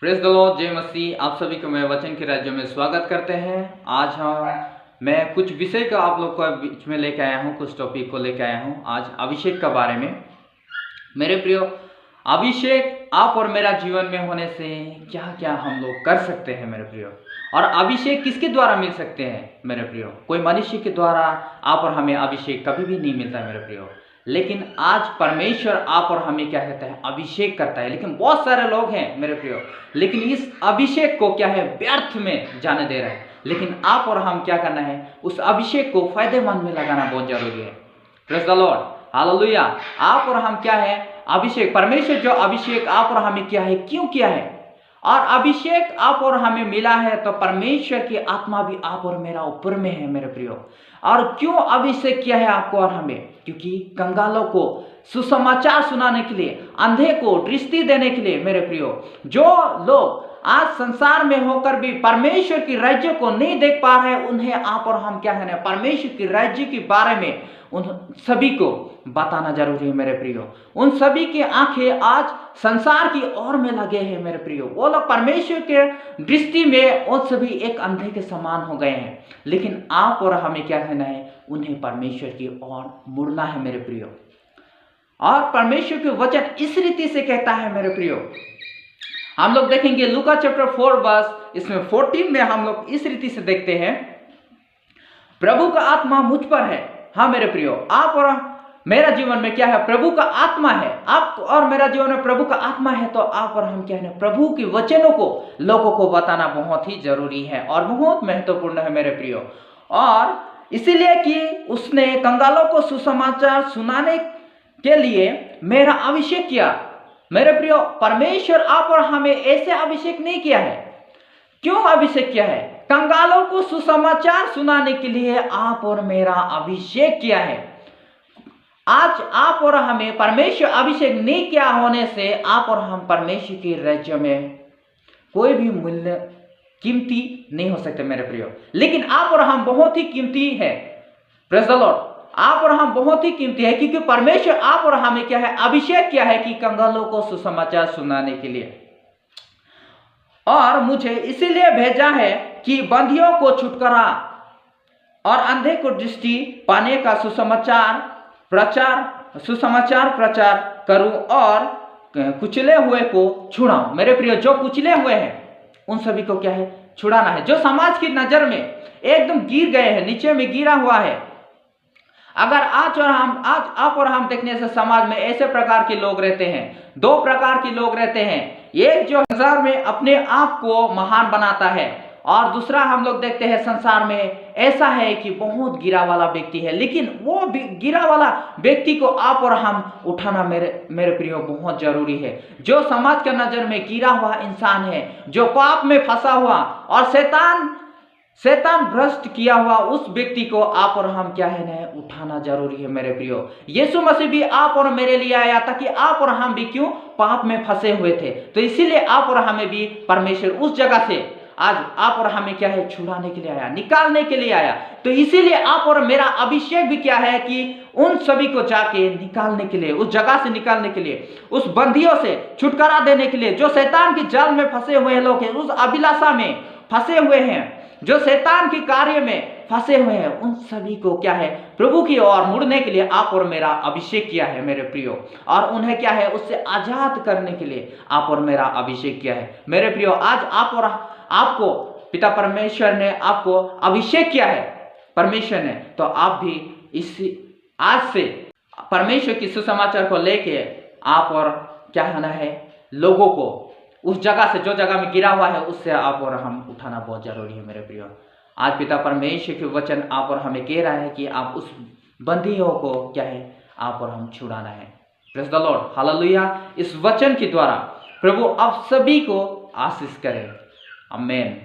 Praise the Lord, जय मसीह। आप सभी को मैं वचन के राज्य में स्वागत करते हैं। आज मैं कुछ विषय का आप लोग को बीच में लेकर आया हूँ, कुछ टॉपिक को लेकर आया हूँ आज अभिषेक के बारे में। मेरे प्रियो, अभिषेक आप और मेरा जीवन में होने से क्या क्या हम लोग कर सकते हैं मेरे प्रियो, और अभिषेक किसके द्वारा मिल सकते हैं मेरे प्रियो। कोई मनुष्य के द्वारा आप और हमें अभिषेक कभी भी नहीं मिलता है मेरे प्रियो, लेकिन आज परमेश्वर आप और हमें क्या कहता है, अभिषेक करता है। लेकिन बहुत सारे लोग हैं मेरे प्रियो, लेकिन इस अभिषेक को क्या है, व्यर्थ में जाने दे रहे हैं। लेकिन आप और हम क्या करना है, उस अभिषेक को फायदेमंद में लगाना बहुत जरूरी है। Praise the Lord, hallelujah. आप और हम क्या है, अभिषेक, परमेश्वर जो अभिषेक आप और हमें क्या है, क्यों किया है, और अभिषेक आप और हमें मिला है तो परमेश्वर की आत्मा भी आप और मेरा ऊपर में है मेरे प्रियो। और क्यों अभिषेक किया है आपको और हमें, क्योंकि कंगालों को सुसमाचार सुनाने के लिए, अंधे को दृष्टि देने के लिए मेरे प्रियो। जो लोग आज संसार में होकर भी परमेश्वर की राज्य को नहीं देख पा रहे हैं, उन्हें आप और हम क्या है, परमेश्वर की राज्य के बारे में उन सभी को बताना जरूरी है मेरे प्रियो। उन सभी की आंखें आज संसार की ओर में लगे हैं मेरे प्रियो। वो लोग परमेश्वर के दृष्टि में उन सभी एक अंधे के समान हो गए हैं। लेकिन आप और हमें क्या कहना है, उन्हें परमेश्वर की ओर मुड़ना है मेरे प्रियो। और परमेश्वर के वचन इस रीति से कहता है मेरे प्रियो। हम लोग देखेंगे लूका चैप्टर 4 वर्स इसमें 14 में हम लोग इस रीति से देखते हैं, प्रभु का आत्मा मुझ पर है। हाँ मेरे प्रियो, आप और मेरा जीवन में क्या है, प्रभु का आत्मा है। आप और मेरा जीवन में प्रभु का आत्मा है, तो आप और हम क्या है, प्रभु के वचनों को लोगों को बताना बहुत ही जरूरी है और बहुत महत्वपूर्ण है मेरे प्रियो। और इसीलिए कि उसने कंगालों को सुसमाचार सुनाने के लिए मेरा अभिषेक किया मेरे प्रियो। परमेश्वर आप और हमें ऐसे अभिषेक नहीं किया है। क्यों अभिषेक किया है? कंगालों को सुसमाचार सुनाने के लिए आप और मेरा अभिषेक किया है। आज आप और हमें परमेश्वर अभिषेक नहीं किया होने से आप और हम परमेश्वर के राज्य में कोई भी मूल्य कीमती नहीं हो सकते मेरे प्रियो। लेकिन आप और हम बहुत ही कीमती है। प्रेज द लॉर्ड, आप और हम बहुत ही कीमती है, क्योंकि परमेश्वर आप और हमें क्या है, अभिषेक किया है कि कंगालों को सुसमाचार सुनाने के लिए। और मुझे इसीलिए भेजा है कि बंधियों को छुटकारा और अंधे को दृष्टि पाने का सुसमाचार प्रचार करूं और कुचले हुए को छुड़ाऊं। मेरे प्रिय, जो कुचले हुए हैं उन सभी को क्या है, छुड़ाना है। जो समाज की नजर में एकदम गिर गए हैं, नीचे में गिरा हुआ है। अगर आज आप और हम देखने से समाज में ऐसे प्रकार के लोग रहते हैं, दो प्रकार के लोग रहते हैं। एक जो संसार में अपने आप को महान बनाता है, और दूसरा हम लोग देखते हैं संसार में ऐसा है कि बहुत गिरा वाला व्यक्ति है। लेकिन वो गिरा वाला व्यक्ति को आप और हम उठाना मेरे प्रियो बहुत जरूरी है। जो समाज के नजर में गिरा हुआ इंसान है, जो पाप में फंसा हुआ और शैतान भ्रष्ट किया हुआ, उस व्यक्ति को आप और हम क्या है ना, उठाना जरूरी है मेरे प्रियो। यीशु मसीह भी आप और मेरे लिए आया ताकि आप और हम भी क्यों पाप में फंसे हुए थे, तो इसीलिए आप और हमें भी परमेश्वर उस जगह से आज आप और हमें क्या है, छुड़ाने के लिए आया, निकालने के लिए आया। तो इसीलिए आप और मेरा अभिषेक भी क्या है कि उन सभी को जाके निकालने के लिए, उस जगह से निकालने के लिए, उस बंदियों से छुटकारा देने के लिए, जो शैतान की जाल में फंसे हुए लोग हैं, उस अभिलाषा में फंसे हुए हैं, जो शैतान के कार्य में फंसे हुए हैं, उन सभी को क्या है, प्रभु की ओर मुड़ने के लिए आप और मेरा अभिषेक किया है मेरे प्रियो। और उन्हें क्या है, उससे आजाद करने के लिए आप और मेरा अभिषेक किया है मेरे प्रियो। आज आप और आपको पिता परमेश्वर ने आपको अभिषेक किया है परमेश्वर ने, तो आप भी इस आज से परमेश्वर की सुसमाचार को लेके आप और क्या कहना है, लोगों को उस जगह से, जो जगह में गिरा हुआ है, उससे आप और हम उठाना बहुत जरूरी है मेरे प्रियो। आज पिता परमेश्वर के वचन आप और हमें कह रहा है कि आप उस बंदियों को क्या है, आप और हम छुड़ाना है। Praise the Lord, hallelujah. इस वचन के द्वारा प्रभु आप सभी को आशीष करें। आमीन।